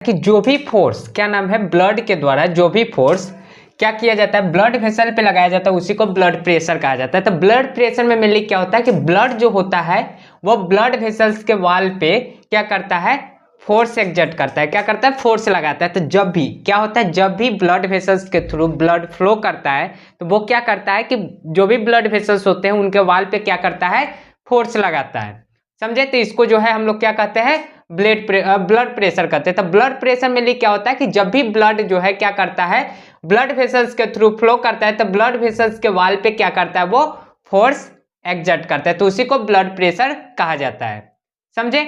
कि जो भी फोर्स, क्या नाम है, ब्लड के द्वारा जो भी फोर्स क्या किया जाता है, ब्लड वेसल पे लगाया जाता है, उसी को ब्लड प्रेशर कहा जाता है। तो ब्लड प्रेशर में मेनली क्या होता है कि ब्लड जो होता है वो ब्लड वेसल्स के वॉल पे क्या करता है, फोर्स एक्सर्ट करता है। क्या करता है, फोर्स लगाता है। तो जब भी क्या होता है, जब भी ब्लड वेसल्स के थ्रू ब्लड फ्लो करता है तो वो क्या करता है कि जो भी ब्लड वेसल्स होते हैं उनके वॉल पे क्या करता है, फोर्स लगाता है। समझे? तो इसको जो है हम लोग क्या कहते हैं, ब्लड प्रेशर कहते हैं। तो ब्लड प्रेशर में लिए क्या होता है कि जब भी ब्लड जो है क्या करता है, ब्लड वेसल्स के थ्रू फ्लो करता है तो ब्लड वेसल्स के वॉल पे क्या करता है, वो फोर्स एक्सर्ट करता है। तो उसी को ब्लड प्रेशर कहा जाता है। समझे?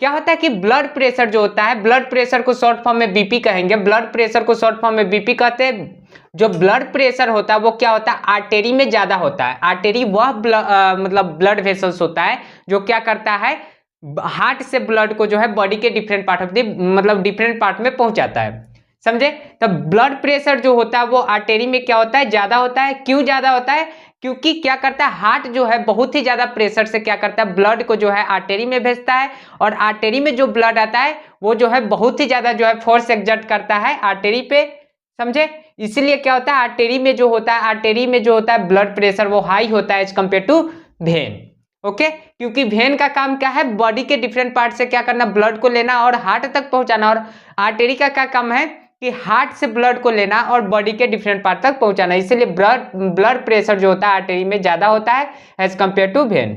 क्या होता है कि ब्लड प्रेशर जो होता है, ब्लड प्रेशर को शॉर्ट फॉर्म में बीपी कहेंगे। ब्लड प्रेशर को शॉर्ट फॉर्म में बीपी कहते हैं। जो ब्लड प्रेशर होता है वो क्या होता है, आर्टेरी में ज्यादा होता है। आर्टेरी वह मतलब ब्लड वेसल्स होता है जो क्या करता है, हार्ट से ब्लड को जो है बॉडी के डिफरेंट पार्ट ऑफ द मतलब डिफरेंट पार्ट में पहुंचाता है। समझे? तो ब्लड प्रेशर जो होता है वो आर्टेरी में क्या होता है, ज्यादा होता है। क्यों ज्यादा होता है? क्योंकि क्या करता है, हार्ट जो है बहुत ही ज्यादा प्रेशर से क्या करता है, ब्लड को जो है आर्टेरी में भेजता है, और आर्टेरी में जो ब्लड आता है वो जो है बहुत ही ज्यादा जो है फोर्स एक्सर्ट करता है आर्टेरी पे। समझे? इसलिए क्या होता है, आर्टेरी में जो होता है, आर्टेरी में जो होता है ब्लड प्रेशर वो हाई होता है as compared to vein. Okay? क्योंकि वेन का काम क्या है, बॉडी के डिफरेंट पार्ट से क्या करना, ब्लड को लेना और हार्ट तक पहुंचाना। और आर्टेरी का क्या काम है कि हार्ट से ब्लड को लेना और बॉडी के डिफरेंट पार्ट तक पहुंचाना। इसलिए ब्लड प्रेशर जो होता है आर्टेरी में ज्यादा होता है as compared to vein.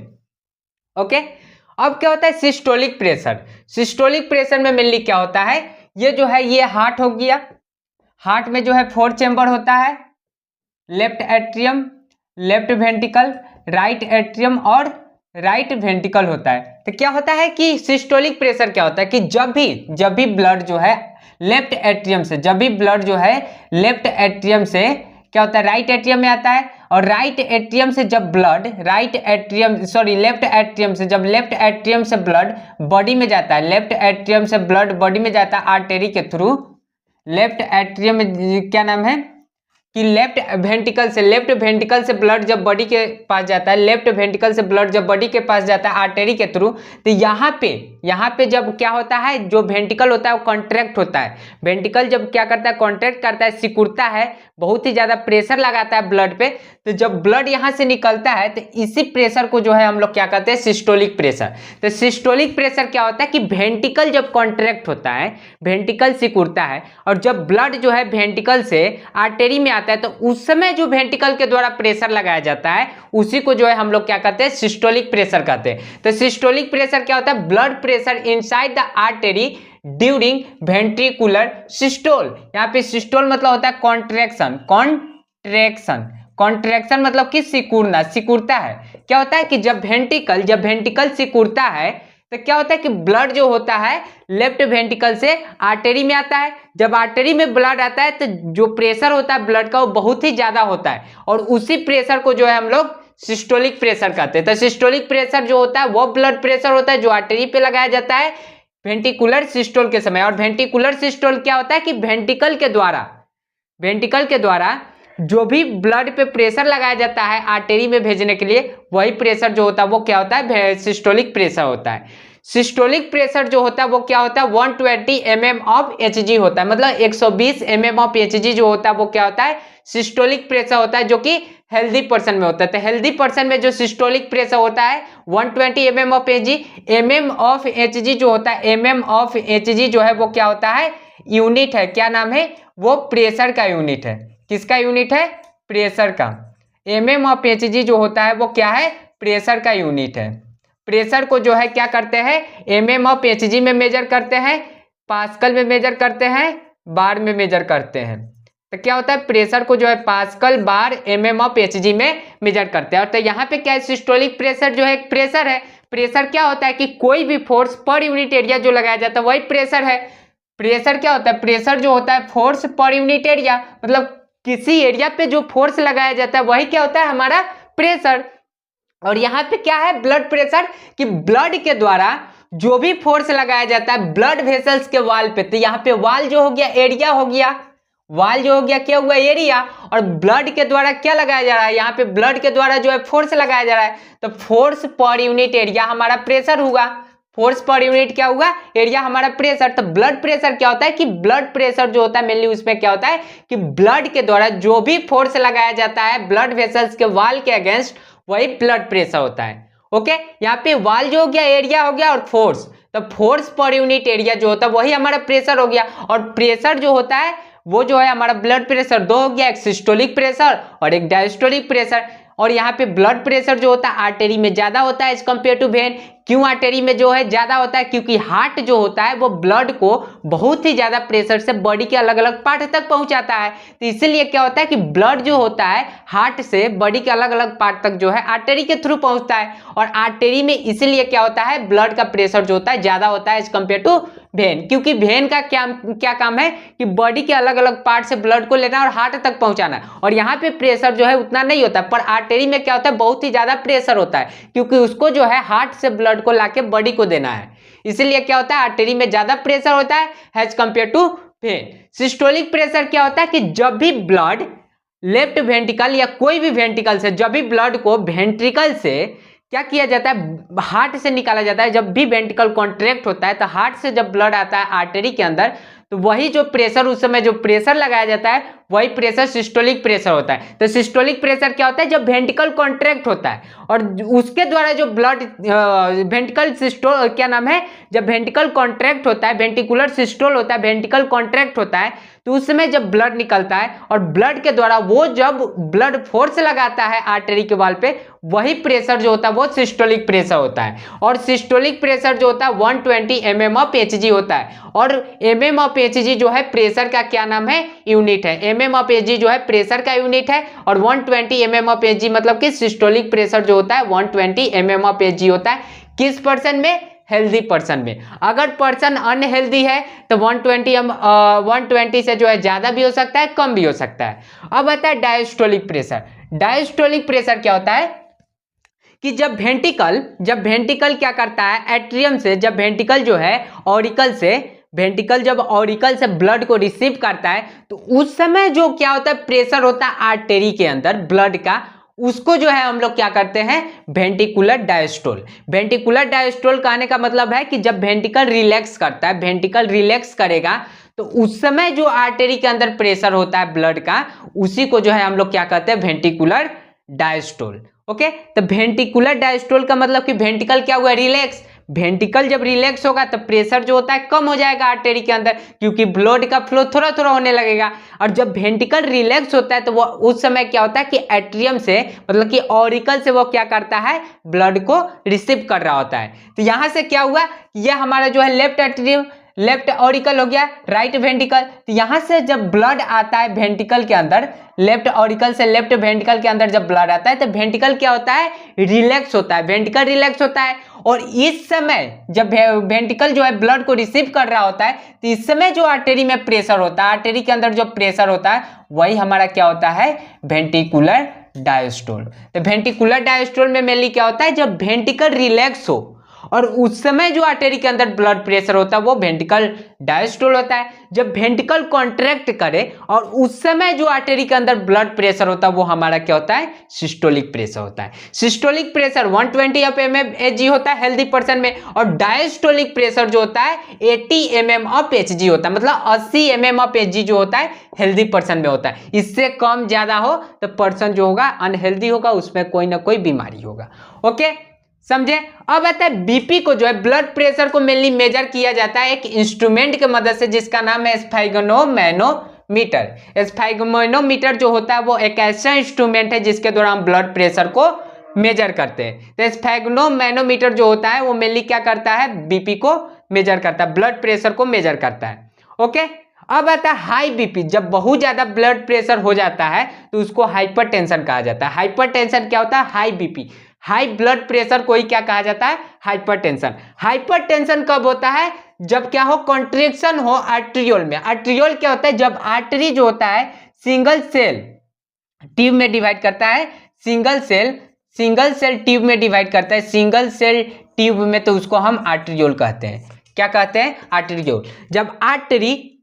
Okay? अब क्या होता है, सिस्टोलिक प्रेशर। सिस्टोलिक प्रेशर में मेनली क्या होता है, ये जो है ये हार्ट हो गया। हार्ट में जो है 4 चेंबर होता है, left atrium, left ventricle, right atrium और राइट वेंट्रिकल होता है। तो क्या होता है कि सिस्टोलिक प्रेशर क्या होता है कि जब भी ब्लड जो है लेफ्ट एट्रियम से, जब भी ब्लड जो है लेफ्ट एट्रियम से क्या होता है, राइट एट्रियम में आता है, और राइट एट्रियम से जब ब्लड लेफ्ट एट्रियम से जब लेफ्ट एट्रियम से ब्लड बॉडी में जाता है, लेफ्ट एट्रियम से ब्लड बॉडी में जाता है आर्टेरी के थ्रू। लेफ्ट एट्रियम में क्या नाम है कि लेफ्ट वेंट्रिकल से ब्लड जब बॉडी के पास जाता है, लेफ्ट वेंट्रिकल से ब्लड जब बॉडी के पास जाता है आर्टेरी के थ्रू, तो यहाँ पे जब क्या होता है, जो वेंट्रिकल होता है वो कॉन्ट्रैक्ट होता है। वेंट्रिकल जब क्या करता है, कॉन्ट्रैक्ट करता है, सिकुड़ता है, बहुत ही ज्यादा प्रेशर लगाता है ब्लड पे। तो जब ब्लड यहाँ से निकलता है तो इसी प्रेशर को जो है हम लोग क्या कहते हैं, सिस्टोलिक प्रेशर। तो सिस्टोलिक प्रेशर क्या होता है कि वेंट्रिकल जब कॉन्ट्रैक्ट होता है, वेंट्रिकल सिकुड़ता है, और जब ब्लड जो है वेंट्रिकल से आर्टेरी में आता है तो उस समय जो वेंट्रिकल के द्वारा प्रेशर लगाया जाता है उसी को जो है हम लोग क्या कहते हैं, सिस्टोलिक प्रेशर कहते हैं। तो सिस्टोलिक प्रेशर क्या होता है, blood pressure inside the artery during ventricular systole. यहाँ पे सिस्टोल मतलब होता है कॉन्ट्रैक्शन, कॉन्ट्रैक्शन मतलब कि सिकुड़ना, सिकुड़ता है। क्या होता है कि जब वेंट्रिकल सिकुड़ता है तो क्या होता है कि ब्लड जो होता है लेफ्ट वेंट्रिकल से आर्टेरी में आता है। जब आर्टेरी में ब्लड आता है तो जो प्रेशर होता है ब्लड का वो बहुत ही ज्यादा होता है, और उसी प्रेशर को जो है हम लोग सिस्टोलिक प्रेशर कहते हैं। तो सिस्टोलिक प्रेशर जो होता है वो ब्लड प्रेशर होता है जो आर्टेरी पे लगाया जाता है वेंट्रिकुलर सिस्टोल के समय। और वेंट्रिकुलर सिस्टोल क्या होता है कि वेंट्रिकल के द्वारा जो भी ब्लड पे प्रेशर लगाया जाता है आर्टेरी में भेजने के लिए, वही प्रेशर जो होता है वो क्या होता है, सिस्टोलिक प्रेशर होता है। सिस्टोलिक प्रेशर जो होता है वो क्या होता है, 120 mm ऑफ Hg होता है। मतलब 120 mm ऑफ Hg जो होता है वो क्या होता है, सिस्टोलिक प्रेशर होता है, जो कि हेल्दी पर्सन में होता है। तो हेल्दी पर्सन में जो सिस्टोलिक प्रेशर होता है 120 mm of Hg। mm of Hg जो होता है, mm ऑफ Hg जो है वो क्या होता है, यूनिट है। क्या नाम है, वो प्रेशर का यूनिट है। किसका यूनिट है, प्रेशर का। mm ऑफ Hg जो होता है वो क्या है, प्रेशर का यूनिट है। प्रेशर को जो है क्या करते हैं, mm ऑफ Hg में मेजर करते हैं, पास्कल में मेजर करते हैं, बार में मेजर करते हैं। तो क्या होता है, प्रेशर को जो है pascal, bar, mm of Hg में मेजर करते हैं। और तो यहाँ पे क्या है, सिस्टोलिक प्रेशर जो है एक प्रेशर है। प्रेशर क्या होता है कि कोई भी फोर्स पर यूनिट एरिया जो लगाया जाता है वही प्रेशर है। प्रेशर क्या होता है, प्रेशर जो होता है फोर्स पर यूनिट एरिया, मतलब किसी एरिया पे जो फोर्स लगाया जाता है वही क्या होता है, हमारा प्रेशर। और यहाँ पे क्या है, ब्लड प्रेशर, कि ब्लड के द्वारा जो भी फोर्स लगाया जाता है ब्लड वेसल्स के वॉल पे। तो यहाँ पे वॉल जो हो गया एरिया हो गया, वॉल जो हो गया क्या हुआ, एरिया। और ब्लड के द्वारा क्या लगाया जा रहा है, यहाँ पे ब्लड के द्वारा जो है फोर्स लगाया जा रहा है। तो फोर्स पर यूनिट एरिया हमारा प्रेशर होगा। फोर्स पर यूनिट क्या हुआ, एरिया हमारा प्रेशर। तो ब्लड प्रेशर क्या होता है कि ब्लड प्रेशर जो होता है मेनली उसमें क्या होता है कि ब्लड के द्वारा जो भी फोर्स लगाया जाता है ब्लड वेसल्स के वॉल के अगेंस्ट, वही ब्लड प्रेशर होता है। ओके, यहाँ पे वॉल जो हो गया, एरिया हो गया, और फोर्स, तो फोर्स पर यूनिट एरिया जो होता है वही हमारा प्रेशर हो गया। और प्रेशर जो होता है वो जो है हमारा ब्लड प्रेशर दो हो गया, एक सिस्टोलिक प्रेशर और एक डायस्टोलिक प्रेशर। और यहाँ पे ब्लड प्रेशर जो होता है आर्टरी में ज्यादा होता है एज कम्पेयर टू वेन। क्यों आर्टरी में जो है ज्यादा होता है, क्योंकि हार्ट जो होता है वो ब्लड को बहुत ही ज्यादा प्रेशर से बॉडी के अलग अलग पार्ट तक पहुंचाता है। तो इसीलिए क्या होता है कि ब्लड जो होता है हार्ट से बॉडी के अलग अलग पार्ट तक जो है आर्टरी के थ्रू पहुंचता है। और आर्टरी में इसीलिए क्या होता है ब्लड का प्रेशर जो होता है ज्यादा होता है एज कम्पेयर टू वेन, क्योंकि वेन का क्या काम है कि बॉडी के अलग अलग पार्ट से ब्लड को लेना और हार्ट तक पहुंचाना। और यहाँ पे प्रेशर जो है उतना नहीं होता, पर आर्टरी में क्या होता है बहुत ही ज्यादा प्रेशर होता है, क्योंकि उसको जो है हार्ट से ब्लड को लाके बॉडी को देना है। इसलिए क्या होता है आर्टरी में ज्यादा प्रेशर होता है as compared to vein. Systolic pressure क्या होता है कि जब भी ब्लड लेफ्ट वेंट्रिकल या कोई भी वेंट्रिकल से, जब भी ब्लड को वेंट्रिकल से क्या किया जाता है, हार्ट से निकाला जाता है। जब भी वेंट्रिकल कॉन्ट्रैक्ट होता है तो हार्ट से जब ब्लड आता है आर्टरी के अंदर, तो वही जो प्रेशर उस समय जो प्रेशर लगाया जाता है वही प्रेशर सिस्टोलिक प्रेशर होता है। तो सिस्टोलिक प्रेशर क्या होता है जब वेंट्रिकल कॉन्ट्रैक्ट होता है और उसके द्वारा जो ब्लड वेंट्रिकल सिस्टोल क्या नाम है, जब वेंट्रिकल कॉन्ट्रैक्ट होता है, वेंट्रिकुलर सिस्टोल होता है, वेंट्रिकल कॉन्ट्रैक्ट होता है, तो उस समय जब ब्लड निकलता है और ब्लड के द्वारा वो जब ब्लड फोर्स लगाता है आर्टरी के वॉल पे, वही प्रेशर जो होता है वो सिस्टोलिक प्रेशर होता है। और सिस्टोलिक प्रेशर जो होता है 120 mm ऑफ Hg होता है। और mm ऑफ Hg जो है प्रेशर का क्या नाम है, यूनिट है। mm ऑफ Hg जो है प्रेशर का यूनिट है और 120 mm ऑफ Hg मतलब कि सिस्टोलिक प्रेशर जो होता है 120 mm ऑफ Hg होता है। किस पर्सन में, हेल्दी पर्सन में। अगर पर्सन अनहेल्दी है तो 120 से जो है ज्यादा भी हो सकता है, कम भी हो सकता है। अब आता है डायस्टोलिक प्रेशर। डायस्टोलिक प्रेशर क्या होता है कि जब वेंट्रिकल क्या करता है एट्रियम से, जब वेंट्रिकल जो है वेंट्रिकल जब ऑरिकल से ब्लड को रिसीव करता है, तो उस समय जो क्या होता है प्रेशर होता है आर्टरी के अंदर ब्लड का, उसको जो है हम लोग क्या करते हैं वेंट्रिकुलर डायस्टोल। वेंट्रिकुलर डायस्टोल कहने का मतलब है कि जब वेंट्रिकल रिलैक्स करता है, वेंट्रिकल रिलैक्स करेगा तो उस समय जो आर्टरी के अंदर प्रेशर होता है ब्लड का, उसी को जो है हम लोग क्या कहते हैं वेंट्रिकुलर डायस्टोल। ओके, तो वेंट्रिकुलर डायस्टोल का मतलब कि वेंट्रिकल क्या हुआ, रिलैक्स। वेंट्रिकल जब रिलैक्स होगा तो प्रेशर जो होता है कम हो जाएगा आर्टरी के अंदर, क्योंकि ब्लड का फ्लो थोड़ा थोड़ा होने लगेगा। और जब वेंट्रिकल रिलैक्स होता है तो वो उस समय क्या होता है कि एट्रियम से मतलब कि ऑरिकल से वो क्या करता है ब्लड को रिसीव कर रहा होता है। तो यहां से क्या हुआ, यह हमारा जो है लेफ्ट एट्रियम, लेफ्ट ऑरिकल हो गया, राइट वेंट्रिकल। तो यहां से जब ब्लड आता है वेंट्रिकल के अंदर, लेफ्ट ऑरिकल से लेफ्ट वेंट्रिकल के अंदर जब ब्लड आता है तो वेंट्रिकल क्या होता है, रिलैक्स होता है, वेंट्रिकल रिलैक्स होता है। और इस समय जब वेंट्रिकल जो है ब्लड को रिसीव कर रहा होता है, तो इस समय जो आर्टरी में प्रेशर होता है, आर्टरी के अंदर जो प्रेशर होता है, वही हमारा क्या होता है वेंट्रिकुलर डायस्टोल। तो वेंट्रिकुलर डायस्टोल में मेनली क्या होता है, जब वेंट्रिकल रिलैक्स हो और उस समय जो आर्टरी के अंदर ब्लड प्रेशर होता है वो वेंट्रिकल डायस्टोल होता है। जब वेंट्रिकल कॉन्ट्रैक्ट करे और उस समय जो आर्टरी के अंदर ब्लड प्रेशर होता है वो हमारा क्या होता है, सिस्टोलिक प्रेशर होता है। सिस्टोलिक प्रेशर 120 mmHg होता है हेल्दी पर्सन में, और डायस्टोलिक प्रेशर जो होता है 80 mm ऑफ Hg होता है, मतलब 80 mm ऑफ Hg जो होता है हेल्दी पर्सन में होता है। इससे कम ज्यादा हो तो पर्सन जो होगा अनहेल्दी होगा, उसमें कोई ना कोई बीमारी होगा। ओके, समझे। अब आता है बीपी को जो है ब्लड प्रेशर को मेनली मेजर किया जाता है एक इंस्ट्रूमेंट के मदद से जिसका नाम है स्फाइगनोमैनोमीटर। स्फाइगनोमैनोमीटर जो होता है वो एक ऐसा इंस्ट्रूमेंट है जिसके द्वारा हम ब्लड प्रेशर को मेजर करते हैं। तो स्फाइगनोमैनोमीटर जो होता है वो मेनली क्या करता है, बीपी को मेजर करता है, ब्लड प्रेशर को मेजर करता है। ओके, अब आता है हाई बीपी। जब बहुत ज्यादा ब्लड प्रेशर हो जाता है तो उसको हाइपरटेंशन कहा जाता है। हाइपरटेंशन क्या होता है, high BP, high blood pressure को ही क्या कहा जाता है, हाइपरटेंशन। हाइपरटेंशन कब होता है, जब क्या हो, कॉन्ट्रैक्शन हो आर्टरियोल में। आर्टरियोल क्या होता है, जब आर्टरी जो होता है सिंगल सेल ट्यूब में डिवाइड करता है, सिंगल सेल ट्यूब में डिवाइड करता है, सिंगल सेल ट्यूब में, तो उसको हम आर्टरियोल कहते हैं। क्या कहते हैं, आर्टरियोल। जब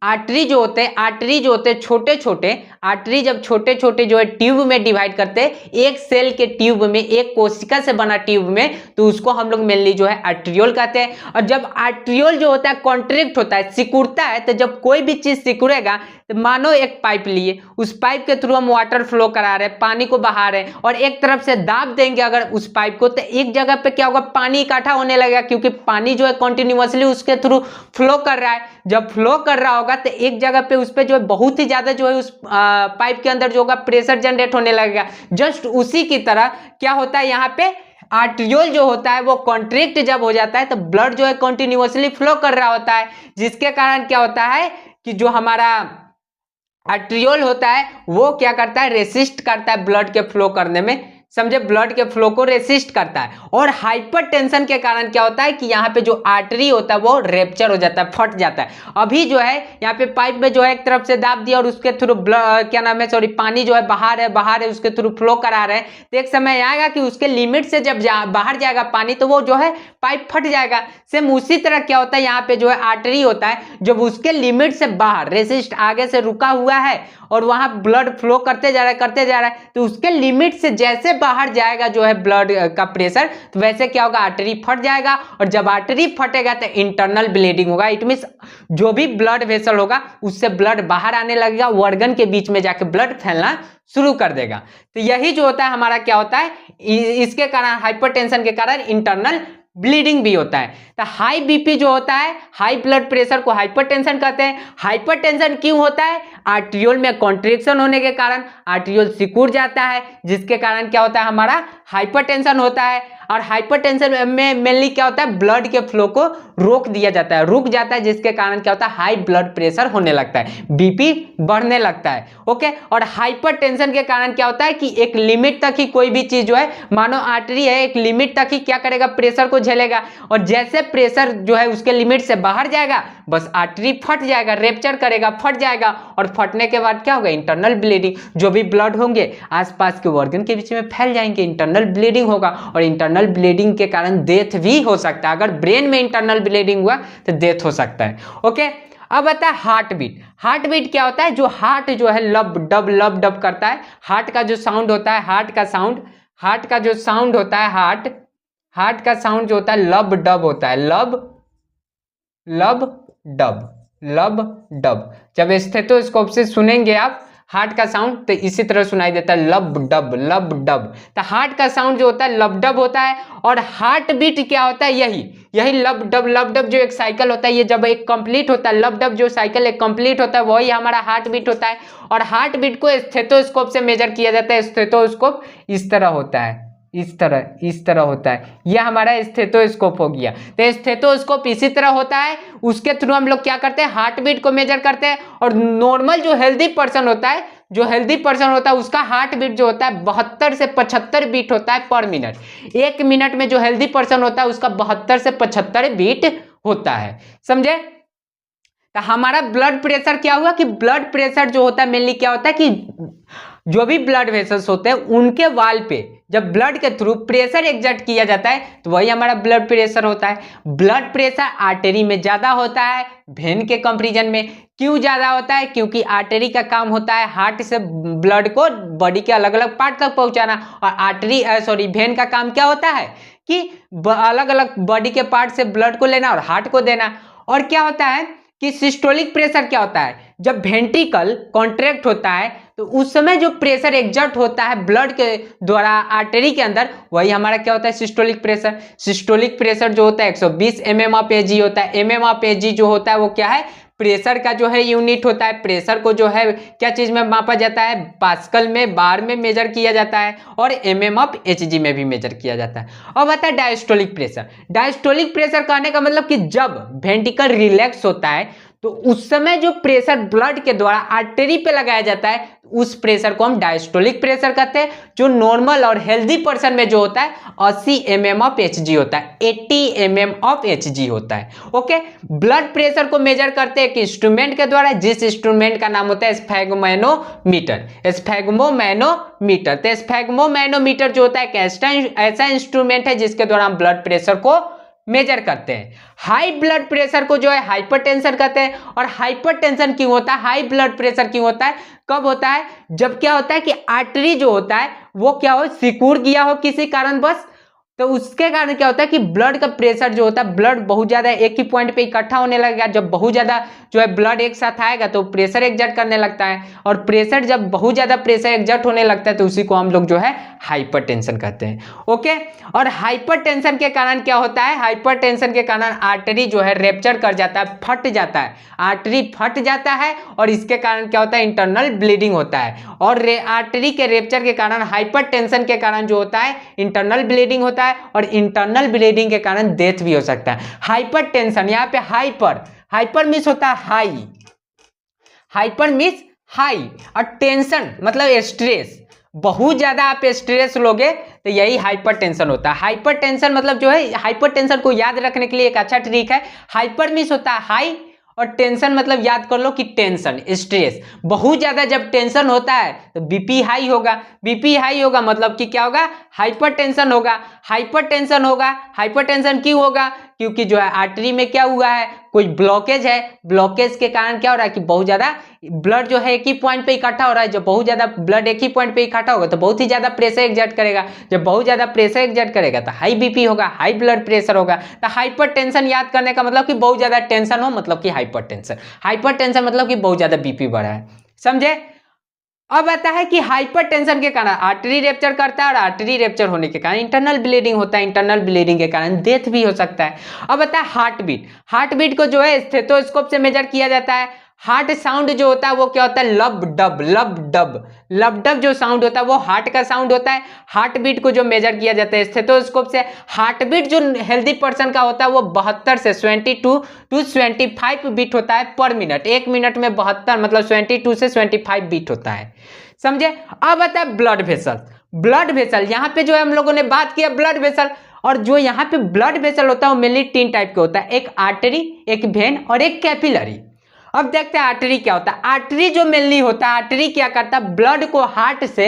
आर्टरी जो होते हैं छोटे छोटे, आर्टरी जब छोटे छोटे जो है ट्यूब में डिवाइड करते हैं, एक सेल के ट्यूब में, एक कोशिका से बना ट्यूब में, तो उसको हम लोग मेनली जो है आर्ट्रियोल कहते हैं। और जब आर्ट्रियोल जो होता है कॉन्ट्रैक्ट होता है, सिकुड़ता है, तो जब कोई भी चीज सिकुड़ेगा, तो मानो एक पाइप लिए, उस पाइप के थ्रू हम वाटर फ्लो करा रहे हैं, पानी को बहा रहे हैं, और एक तरफ से दाब देंगे अगर उस पाइप को, तो एक जगह पे क्या होगा, पानी इकट्ठा होने लगेगा, क्योंकि पानी जो है कंटिन्यूअसली उसके थ्रू फ्लो कर रहा है। जब फ्लो कर रहा होगा तो एक जगह पे उस पे जो है बहुत ही ज्यादा जो है उस पाइप के अंदर जो होगा प्रेशर जनरेट होने लगेगा। जस्ट उसी की तरह क्या होता है, यहाँ पे आर्ट्रियोल जो होता है वो कॉन्ट्रैक्ट जब हो जाता है, तो ब्लड जो है कंटिन्यूअसली फ्लो कर रहा होता है, जिसके कारण क्या होता है कि जो हमारा आर्ट्रियोल होता है वो क्या करता है, रेसिस्ट करता है ब्लड के फ्लो करने में, समझे, ब्लड के फ्लो को रेसिस्ट करता है। और हाइपरटेंशन के कारण क्या होता है कि यहाँ पे जो आर्टरी होता है वो रेप्चर हो जाता है, फट जाता है। अभी जो है यहाँ पे पाइप में जो है एक तरफ से दाब दिया और उसके थ्रू क्या नाम है, सॉरी, पानी जो है बाहर है उसके थ्रू फ्लो करा रहे हैं, तो एक समय आएगा कि उसके लिमिट से जब बाहर जाएगा पानी, तो वो जो है पाइप फट जाएगा। सेम उसी तरह क्या होता है, यहाँ पे जो है आर्टरी होता है, जब उसके लिमिट से बाहर रेसिस्ट आगे से रुका हुआ है और वहां ब्लड फ्लो करते जा रहा है, तो उसके लिमिट से जैसे बाहर जाएगा जो है ब्लड का प्रेशर, तो वैसे क्या होगा, आर्टरी फट जाएगा। और जब आर्टरी फटेगा तो इंटरनल ब्लीडिंग होगा। इट मींस जो भी ब्लड वेसल होगा उससे ब्लड बाहर आने लगेगा, ऑर्गन के बीच में जाके ब्लड फैलना शुरू कर देगा। तो यही जो होता है हमारा क्या होता है, इसके कारण, हाइपरटेंशन के कारण इंटरनल ब्लीडिंग भी होता है। तो हाई बीपी जो होता है, हाई ब्लड प्रेशर को हाइपरटेंशन कहते हैं। हाइपरटेंशन क्यों होता है, आर्ट्रियोल में कॉन्ट्रैक्शन होने के कारण आर्ट्रियोल सिकुड़ जाता है, जिसके कारण क्या होता है, हमारा हाइपरटेंशन होता है। और हाइपरटेंशन में मेनली क्या होता है, ब्लड के फ्लो को रोक दिया जाता है, रुक जाता है, जिसके कारण क्या होता है, हाई ब्लड प्रेशर होने लगता है, बीपी बढ़ने लगता है। ओके। और हाइपरटेंशन के कारण क्या होता है कि एक लिमिट तक ही कोई भी चीज जो है, मानो आर्टरी है, एक लिमिट तक ही क्या करेगा, प्रेशर को झेलेगा, और जैसे प्रेशर जो है उसके लिमिट से बाहर जाएगा, बस आर्टरी फट जाएगा, रेप्चर करेगा, फट जाएगा, और फटने के बाद क्या होगा, इंटरनल ब्लीडिंग। जो भी ब्लड होंगे आसपास के ऑर्गन के बीच में फैल जाएंगे, इंटरनल ब्लीडिंग होगा, और इंटरनल ब्लीडिंग के कारण डेथ भी हो सकता है। अगर ब्रेन में इंटरनल ब्लीडिंग हुआ तो डेथ हो सकता है। ओके। अब आता है हार्ट बीट। हार्ट बीट क्या होता है, जो हार्ट जो है लब डब करता है, हार्ट का जो साउंड होता है, हार्ट का जो साउंड होता है, हार्ट का साउंड जो होता है लब डब होता है, लब डब। जब स्टेथोस्कोप से सुनेंगे आप हार्ट का साउंड, तो इसी तरह सुनाई देता है, लब डब। तो हार्ट का साउंड जो होता है लब डब होता है। और हार्ट बीट क्या होता है, यही लब डब जो एक साइकिल होता है, ये जब एक कंप्लीट होता है, लब डब जो साइकिल एक कंप्लीट होता है, वही हमारा हार्ट बीट होता है। और हार्ट बीट को स्टेथोस्कोप से मेजर किया जाता है। स्टेथोस्कोप इस तरह होता है, इस तरह होता है, यह हमारा स्टेथोस्कोप हो गया। तो स्टेथोस्कोप इसी तरह होता है, उसके थ्रू हम लोग क्या करते हैं, हार्ट बीट को मेजर करते हैं। और नॉर्मल जो हेल्दी पर्सन होता है, उसका हार्ट बीट जो होता है 72 से 75 बीट होता है पर मिनट। एक मिनट में जो हेल्दी पर्सन होता है उसका 72 से 75 बीट होता है, समझे। तो हमारा ब्लड प्रेशर क्या हुआ कि ब्लड प्रेशर जो होता है मेनली क्या होता है कि जो भी ब्लड वेसल्स होते हैं उनके वाल पे जब ब्लड के थ्रू प्रेशर एग्जर्ट किया जाता है, तो वही हमारा ब्लड प्रेशर होता है। ब्लड प्रेशर आर्टरी में ज्यादा होता है वेन के कंपैरिजन में। क्यों ज्यादा होता है, क्योंकि आर्टरी का काम होता है हार्ट से ब्लड को बॉडी के अलग अलग पार्ट तक पहुंचाना, और वेन का काम क्या होता है कि अलग अलग बॉडी के पार्ट से ब्लड को लेना और हार्ट को देना। और क्या होता है कि सिस्टोलिक प्रेशर क्या होता है, जब वेंट्रिकल कॉन्ट्रैक्ट होता है तो उस समय जो प्रेशर एग्जर्ट होता है ब्लड के द्वारा आर्टरी के अंदर, वही हमारा क्या होता है, सिस्टोलिक प्रेशर। सिस्टोलिक प्रेशर जो होता है 120 mm ऑफ एजी होता है। mm ऑफ एजी जो होता है वो क्या है, प्रेशर का जो है यूनिट होता है। प्रेशर को जो है क्या चीज में मापा जाता है, पास्कल में, बार में मेजर किया जाता है, और mm ऑफ एचजी में भी मेजर किया जाता है। अब आता है डायस्टोलिक प्रेशर। डायस्टोलिक प्रेशर कहने का मतलब कि जब वेंट्रिकल रिलैक्स होता है तो उस समय जो प्रेशर ब्लड के द्वारा आर्टरी पे लगाया जाता है उस प्रेशर को हम डायस्टोलिक प्रेशर कहते हैं। जो नॉर्मल और हेल्दी पर्सन में जो होता है 80 mm ऑफ एचजी होता है, 80 mm ऑफ एचजी होता है। ओके। ब्लड प्रेशर को मेजर करते हैं एक इंस्ट्रूमेंट के द्वारा, जिस इंस्ट्रूमेंट का नाम होता है स्फेगमोमैनोमीटर। तो स्फेगमोमैनोमीटर जो होता है एक ऐसा इंस्ट्रूमेंट है जिसके द्वारा हम ब्लड प्रेशर को मेजर करते हैं। हाई ब्लड प्रेशर को जो है हाइपरटेंशन कहते हैं। और हाइपरटेंशन क्यों होता है, हाई ब्लड प्रेशर क्यों होता है, कब होता है, जब क्या होता है कि आर्टरी जो होता है वो क्या हो, सिकुड़ गया हो किसी कारणवश, तो उसके कारण क्या होता है कि ब्लड का प्रेशर जो होता है, ब्लड बहुत ज्यादा एक ही पॉइंट पे इकट्ठा होने लगेगा। जब बहुत ज्यादा जो है ब्लड एक साथ आएगा तो प्रेशर एग्जर्ट करने लगता है, और प्रेशर जब बहुत ज्यादा प्रेशर एग्जर्ट होने लगता है तो उसी को हम लोग जो है हाइपरटेंशन कहते हैं। ओके, और हाइपरटेंशन के कारण क्या होता है, हाइपरटेंशन के कारण आर्टरी जो है रेप्चर कर जाता है, फट जाता है, आर्टरी फट जाता है, और इसके कारण क्या होता है, इंटरनल ब्लीडिंग होता है। और आर्टरी के रेप्चर के कारण, हाइपरटेंशन के कारण जो होता है इंटरनल ब्लीडिंग होता है, और इंटरनल ब्लीडिंग के कारण डेथ भी हो सकता है। हाइपरटेंशन, यहाँ पे हाइपर मिस होता है हाई, हाइपर मिस हाई, और टेंशन मतलब स्ट्रेस, बहुत ज्यादा आप स्ट्रेस लोगे तो यही हाइपरटेंशन होता है। हाइपरटेंशन मतलब जो है, हाइपरटेंशन को याद रखने के लिए एक अच्छा ट्रिक है, हाइपर मिस होता है हाई, और टेंशन मतलब याद कर लो कि टेंशन, स्ट्रेस, बहुत ज्यादा जब टेंशन होता है तो बीपी हाई होगा, बीपी हाई होगा मतलब कि क्या होगा, हाइपरटेंशन होगा। हाइपरटेंशन होगा, हाइपरटेंशन क्यों होगा, क्योंकि जो है आर्टरी में क्या हुआ है, कोई ब्लॉकेज है, ब्लॉकेज के कारण क्या हो रहा है कि बहुत ज्यादा ब्लड जो है एक ही पॉइंट पे इकट्ठा हो रहा है। जब बहुत ज्यादा ब्लड एक ही पॉइंट पे इकट्ठा होगा तो बहुत ही ज्यादा प्रेशर एग्जर्ट करेगा, जब बहुत ज्यादा प्रेशर एग्जर्ट करेगा तो हाई बीपी होगा, हाई ब्लड प्रेशर होगा। तो हाइपरटेंशन याद करने का मतलब कि बहुत ज्यादा टेंशन हो, मतलब कि हाइपरटेंशन, हाइपरटेंशन मतलब कि बहुत ज्यादा बीपी बढ़ा है, समझे। अब आता है कि हाइपरटेंशन के कारण आर्टरी रेप्चर करता है, और आर्टरी रेप्चर होने के कारण इंटरनल ब्लीडिंग होता है, इंटरनल ब्लीडिंग के कारण डेथ भी हो सकता है। अब आता है हार्ट बीट, हार्ट बीट को जो है स्टेथोस्कोप से मेजर किया जाता है। हार्ट साउंड जो होता है वो क्या होता है, लब डब, लब डब, लब डब जो साउंड होता है वो हार्ट का साउंड होता है। हार्ट बीट को जो मेजर किया जाता है स्टेथोस्कोप से। हार्ट बीट जो हेल्दी पर्सन का होता है वो 72 से 22 टू 25 बीट होता है पर मिनट, एक मिनट में 72 मतलब 22 से 25 बीट होता है, समझे। अब आता है ब्लड वेसल, ब्लड वेसल यहाँ पे जो है हम लोगों ने बात किया ब्लड वेसल, और जो यहाँ पे ब्लड वेसल होता है वो मेनली 3 टाइप के होता है, एक आर्टरी, एक वेन और एक कैपिलरी। अब देखते हैं आर्टरी क्या होता है। आर्टरी जो मेनली होता है, आर्टरी क्या करता है, ब्लड को हार्ट से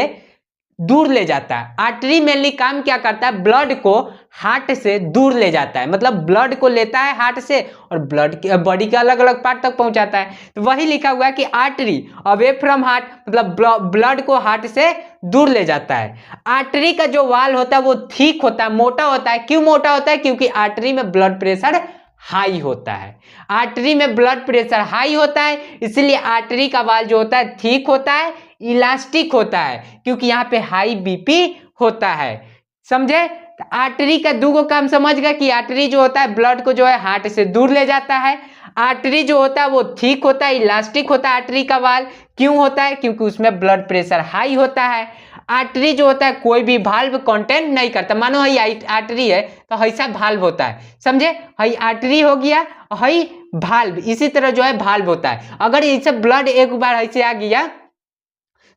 दूर ले जाता है। आर्टरी मेनली काम क्या करता है, ब्लड को हार्ट से दूर ले जाता है, मतलब ब्लड को लेता है हार्ट से और ब्लड बॉडी के अलग अलग पार्ट तक पहुंचाता है। तो वही लिखा हुआ है कि आर्टरी अवे फ्रॉम हार्ट, मतलब ब्लड को हार्ट से दूर ले जाता है। आर्टरी का जो वाल होता है वो थिक होता है, मोटा होता है। क्यों मोटा होता है, क्योंकि आर्टरी में ब्लड प्रेशर हाई होता है, आर्टरी में ब्लड प्रेशर हाई होता है, इसलिए आर्टरी का वाल जो होता है थिक होता है, इलास्टिक होता है, क्योंकि यहाँ पे हाई बीपी होता है, समझे। आर्टरी का दो काम समझ गए कि आर्टरी जो होता है ब्लड को जो है हार्ट से दूर ले जाता है। आर्टरी जो होता है वो थिक होता है, इलास्टिक होता है आर्टरी का वाल। क्यों होता है, क्योंकि उसमें ब्लड प्रेशर हाई होता है। आर्टरी जो होता है कोई भी भाल्व कंटेंट नहीं करता, मानो हई आर्टरी है तो ऐसा भाल्व होता है, समझे। हई आर्टरी हो गया, हई भाल्व, इसी तरह जो है भाल्व होता है। अगर इससे ब्लड एक बार ऐसे आ गया,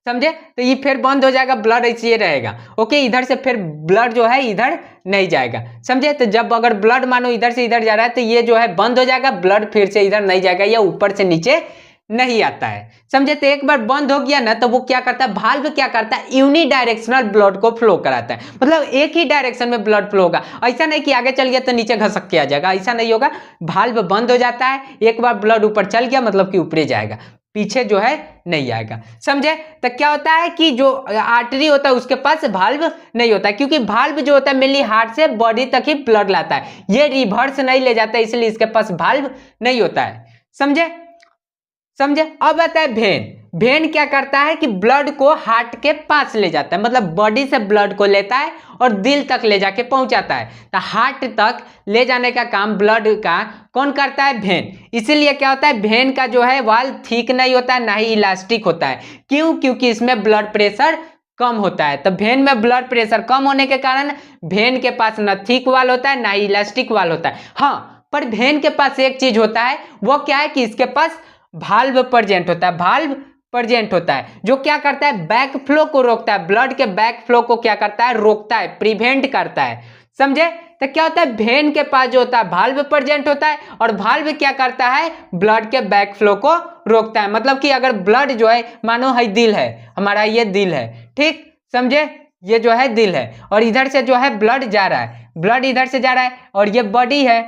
समझे, तो ये फिर बंद हो जाएगा, ब्लड ऐसे रहेगा। ओके, इधर से फिर ब्लड जो है इधर नहीं जाएगा, समझे। तो जब अगर ब्लड मानो इधर से इधर जा रहा है तो ये जो है बंद हो जाएगा, ब्लड फिर से इधर नहीं जाएगा या ऊपर से नीचे नहीं आता है, समझे। तो एक बार बंद हो गया ना तो वो क्या करता है, भाल्व क्या करता है, यूनिडायरेक्शनल ब्लड को फ्लो कराता है, मतलब एक ही डायरेक्शन में ब्लड फ्लो होगा। ऐसा नहीं कि आगे चल गया तो नीचे घसक के आ जाएगा, ऐसा नहीं होगा। भाल्व बंद हो जाता है, एक बार ब्लड ऊपर चल गया मतलब कि ऊपर जाएगा, पीछे जो है नहीं आएगा, समझे। तो क्या होता है कि जो आर्टरी होता है उसके पास भाल्व नहीं होता है, क्योंकि भाल्व जो होता है मेनली हार्ट से बॉडी तक ही ब्लड लाता है, ये रिवर्स नहीं ले जाता है, इसलिए इसके पास भाल्व नहीं होता है, समझे। अब आता है भेन। भेन क्या करता है कि ब्लड को हार्ट के पास ले जाता है, मतलब बॉडी से ब्लड को लेता है और दिल तक ले जाके पहुंचाता है। तो हार्ट तक ले जाने का काम ब्लड का कौन करता है, भेन। इसीलिए क्या होता है, भेन का जो है वाल ठीक नहीं होता है, ना ही इलास्टिक होता है। क्यों, क्योंकि इसमें ब्लड प्रेशर कम होता है। तो भेन में ब्लड प्रेशर कम होने के कारण भेन के पास ना थिक वाल होता है ना ही इलास्टिक वाल होता है। हाँ, पर भेन के पास एक चीज होता है, वो क्या है कि इसके पास भाल्व प्रेजेंट होता है, भाल्व प्रेजेंट होता है, जो क्या करता है, बैक फ्लो को रोकता है, ब्लड के बैक फ्लो को क्या करता है, रोकता है, प्रिवेंट करता है, समझे। तो क्या होता है, भेन के पास जो होता है भाल्व प्रेजेंट होता है, और भाल्व क्या करता है, ब्लड के बैक फ्लो को रोकता है। मतलब कि अगर ब्लड जो है, मानो है दिल है हमारा, ये दिल है, ठीक, समझे, ये जो है दिल है और इधर से जो है ब्लड जा रहा है, ब्लड इधर से जा रहा है और ये बॉडी है,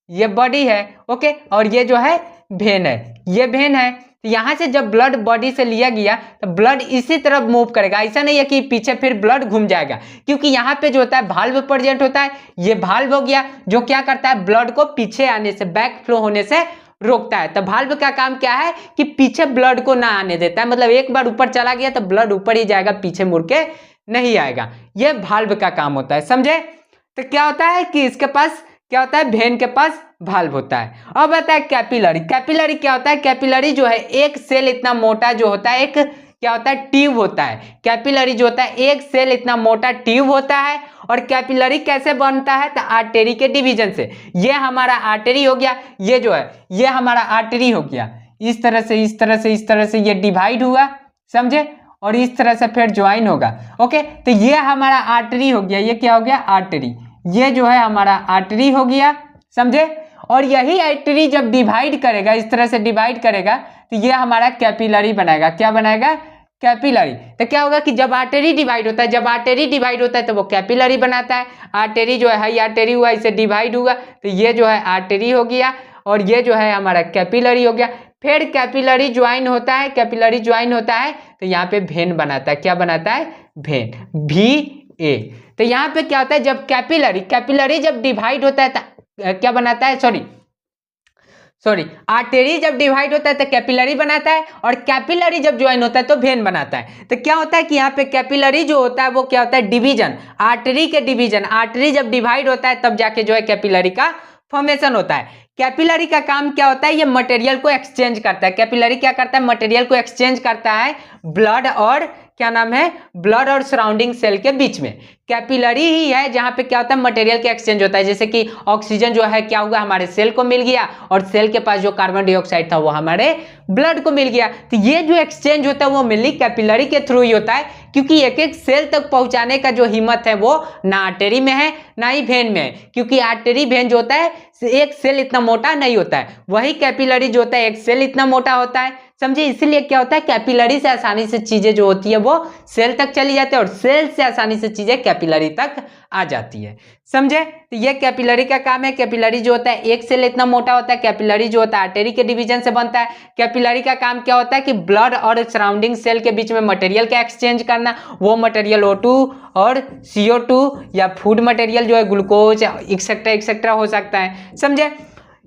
ये बॉडी है, ओके, और ये जो है वेन है, ये वेन है। तो यहाँ से जब ब्लड बॉडी से लिया गया तो ब्लड इसी तरफ मूव करेगा, ऐसा नहीं है कि पीछे फिर ब्लड घूम जाएगा, क्योंकि यहाँ पे जो होता है भाल्व प्रेजेंट होता है, ये भाल्व हो गया जो क्या करता है ब्लड को पीछे आने से, बैक फ्लो होने से रोकता है। तो भाल्व का काम क्या है कि पीछे ब्लड को ना आने देता है, मतलब एक बार ऊपर चला गया तो ब्लड ऊपर ही जाएगा, पीछे मुड़ के नहीं आएगा, ये भाल्व का काम होता है, समझे। तो क्या होता है कि इसके पास क्या होता है, वेन के पास भाल्व होता है। अब आता है कैपिलरी। कैपिलरी क्या होता है, कैपिलरी जो है एक सेल इतना मोटा जो होता है, एक क्या होता है ट्यूब होता है। कैपिलरी जो होता है एक सेल इतना मोटा ट्यूब होता है। और कैपिलरी कैसे बनता है, तो आर्टरी के डिवीजन से। ये हमारा आर्टरी हो गया, ये जो है ये हमारा आर्टरी हो गया, इस तरह से इस तरह से इस तरह से ये डिवाइड हुआ, समझे, और इस तरह से फिर ज्वाइन होगा, ओके। तो ये हमारा आर्टरी हो गया, ये क्या हो गया आर्टरी, ये जो है हमारा आर्टरी हो गया, समझे। और यही आर्टरी जब डिवाइड करेगा, इस तरह से डिवाइड करेगा, तो ये हमारा कैपिलरी बनाएगा। क्या बनाएगा, कैपिलरी। तो क्या होगा कि जब आर्टरी डिवाइड होता है, जब आर्टरी डिवाइड होता है तो वो कैपिलरी बनाता है। आर्टरी जो है आर्टरी हुआ, इसे डिवाइड हुआ, तो ये जो है आर्टरी हो गया और ये जो है हमारा कैपिलरी हो गया। फिर कैपिलरी ज्वाइन होता है, कैपिलरी ज्वाइन होता है तो यहाँ पे वेन बनाता है। क्या बनाता है, वेन, VA। तो यहाँ पे क्या होता है, जब कैपिलरी जब डिवाइड होता है तो क्या बनाता है, सॉरी आर्टरी जब डिवाइड होता है तो कैपिलरी बनाता है, और कैपिलरी जब ज्वाइन होता है तो वेन बनाता है। तो क्या होता है कि यहाँ पे कैपिलरी जो होता है वो क्या होता है, डिवीजन, आर्टरी के डिवीजन। आर्टरी जब डिवाइड होता है तब जाके जो है कैपिलरी का फॉर्मेशन होता है। कैपिलरी का काम क्या होता है, ये मटेरियल को एक्सचेंज करता है। कैपिलरी क्या करता है, मटेरियल को एक्सचेंज करता है ब्लड और क्या नाम है, ब्लड और सराउंडिंग सेल के बीच में। कैपिलरी ही है जहां पे क्या होता है, मटेरियल का एक्सचेंज होता है। जैसे कि ऑक्सीजन जो है क्या हुआ, हमारे सेल को मिल गया, और सेल के पास जो कार्बन डाइऑक्साइड था वो हमारे ब्लड को मिल गया। तो ये जो एक्सचेंज होता है वो मेनली कैपिलरी के थ्रू ही होता है, क्योंकि एक एक सेल तक पहुंचाने का जो हिम्मत है वो ना आर्टरी में है ना ही वेन में है। क्योंकि आर्टरी वेन जो होता है एक सेल इतना मोटा नहीं होता है, वही कैपिलरी जो होता है एक सेल इतना मोटा होता है, समझे। इसीलिए क्या होता है, कैपिलरी से आसानी से चीजें जो होती है वो सेल तक चली जाती है, और सेल से आसानी से चीजें कैपिलरी तक आ जाती है, समझे। तो ये कैपिलरी का काम है। कैपिलरी जो होता है एक सेल इतना मोटा होता है। कैपिलरी जो होता है आर्टरी के डिवीजन से बनता है। कैपिलरी का काम क्या होता है कि ब्लड और सराउंडिंग सेल के बीच में मटेरियल का एक्सचेंज करना। वो मटेरियल O2 और CO2 या फूड मटेरियल जो है ग्लूकोज एक्सेट्रा हो सकता है, समझे।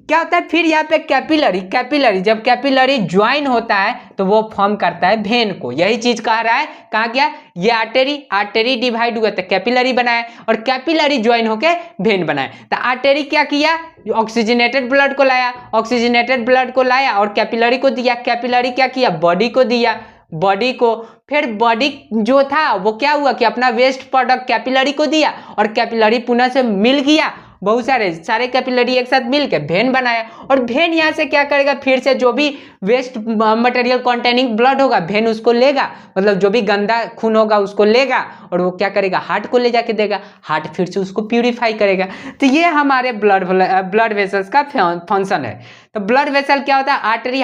क्या होता है फिर यहाँ पे कैपिलरी जब कैपिलरी ज्वाइन होता है तो वो फॉर्म करता है वेन को। यही चीज कह रहा है, कहा गया ये आर्टरी डिवाइड हुआ तो कैपिलरी बनाया, और कैपिलरी ज्वाइन होके वेन बनाया। तो आर्टरी क्या किया, ऑक्सीजनेटेड ब्लड को लाया, और कैपिलरी को दिया। कैपिलरी क्या किया, बॉडी को दिया, बॉडी को। फिर बॉडी जो था वो क्या हुआ कि अपना वेस्ट प्रोडक्ट कैपिलरी को दिया, और कैपिलरी पुनः से मिल गया, बहुत सारे कैपिलरी एक साथ मिलकर वेन बनाया। और वेन यहाँ से क्या करेगा, फिर से जो भी वेस्ट मटेरियल कंटेनिंग ब्लड होगा वेन उसको लेगा, मतलब जो भी गंदा खून होगा उसको लेगा, और वो क्या करेगा, हार्ट को ले जाके देगा, हार्ट फिर से उसको प्यूरिफाई करेगा। तो ये हमारे ब्लड वेसल्स का फंक्शन है। तो ब्लड वेसल क्या होता है,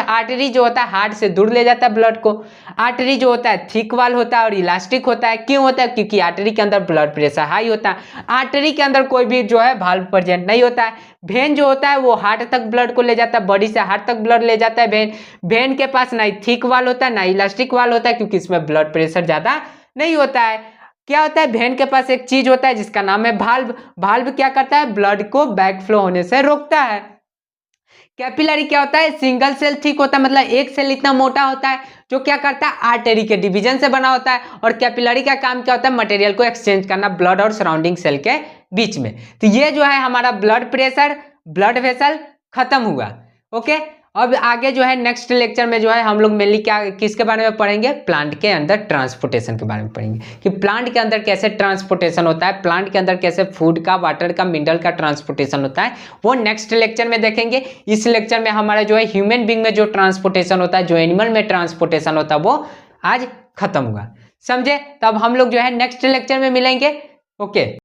आर्टरी जो होता है हार्ट से दूर ले जाता है ब्लड को। आर्टरी जो होता है थिक वाल होता है और इलास्टिक होता है। क्यों होता है, क्योंकि आर्टरी के अंदर ब्लड प्रेशर हाई होता है। आर्टरी के अंदर कोई भी जो है वाल्व प्रेजेंट नहीं होता है। वेन जो होता है वो हार्ट तक ब्लड को ले जाता है, बॉडी से हार्ट तक ब्लड ले जाता है। वेन के पास ना ही थिक वाल होता है ना इलास्टिक वाल होता है, क्योंकि इसमें ब्लड प्रेशर ज्यादा नहीं होता है। क्या होता है, वेन के पास एक चीज होता है जिसका नाम है भाल्व। भाल्व क्या करता है, ब्लड को बैक फ्लो होने से रोकता है। कैपिलरी क्या होता है, सिंगल सेल थिक होता है, मतलब एक सेल इतना मोटा होता है जो क्या करता है, आर्टरी के डिवीजन से बना होता है। और कैपिलरी का काम क्या होता है, मटेरियल को एक्सचेंज करना ब्लड और सराउंडिंग सेल के बीच में। तो ये जो है हमारा ब्लड प्रेशर, ब्लड वेसल खत्म हुआ, ओके। अब आगे जो है नेक्स्ट लेक्चर में जो है हम लोग मेनली क्या किसके बारे में पढ़ेंगे, प्लांट के अंदर ट्रांसपोर्टेशन के बारे में पढ़ेंगे, कि प्लांट के अंदर कैसे ट्रांसपोर्टेशन होता है, प्लांट के अंदर कैसे फूड का, वाटर का, मिनरल का ट्रांसपोर्टेशन होता है, वो नेक्स्ट लेक्चर में देखेंगे। इस लेक्चर में हमारा जो है ह्यूमन बींग में जो ट्रांसपोर्टेशन होता है, जो एनिमल में ट्रांसपोर्टेशन होता है, वो आज खत्म हुआ, समझे। तब हम लोग जो है नेक्स्ट लेक्चर में मिलेंगे, ओके।